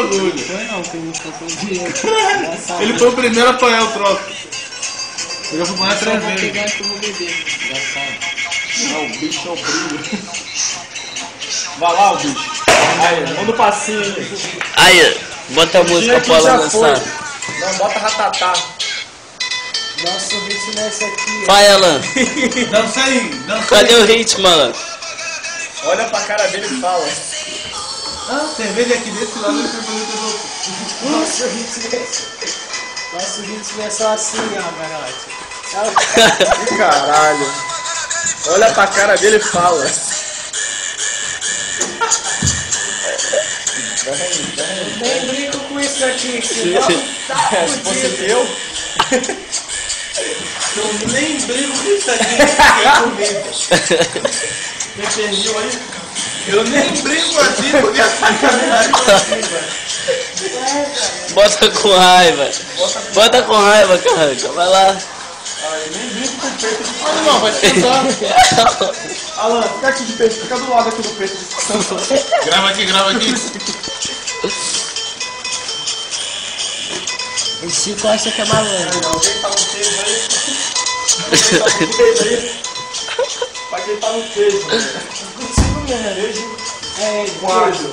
bagulho. Foi não, que não foi dinheiro. Ele foi o primeiro a apanhar o troço. Eu já fui mais Eu vou três pegar vezes. que eu vou beber. Já sabe. Não, o bicho é o brilho. Vai lá, o bicho. Aí, manda o passinho aí. Aí, bota a música pra ela dançar. Não, bota ratatá. Nossa, o ritmo é esse aqui, ó. Vai, Alan. Dança aí, dança Cadê aí. o ritmo, Alan? Olha pra cara dele e fala. Ah, cerveja aqui desse lado e foi fazer tudo outro. Nossa, o ritmo é esse. Nossa, o ritmo é só assim, ó, garoto. Caralho. Olha pra cara dele e fala. Nem brinco com isso aqui, senão tá Se fosse fudido. eu, Eu nem brinco com isso aqui. Tem pernil aí? Eu nem brinco assim, porque assim, Bota com raiva. Bota com raiva, Carranca. Vai lá. eu nem brinco com o peito de fora, não, vai descansar. Alan, fica aqui de peito, fica do lado aqui do peito. Grava aqui, grava aqui. O Chico acha que é malandro. Alguém tá no queijo aí? Alguém tá no queijo aí? Pra quem tá no queijo, né? Consigo mesmo. Queijo É, com alho.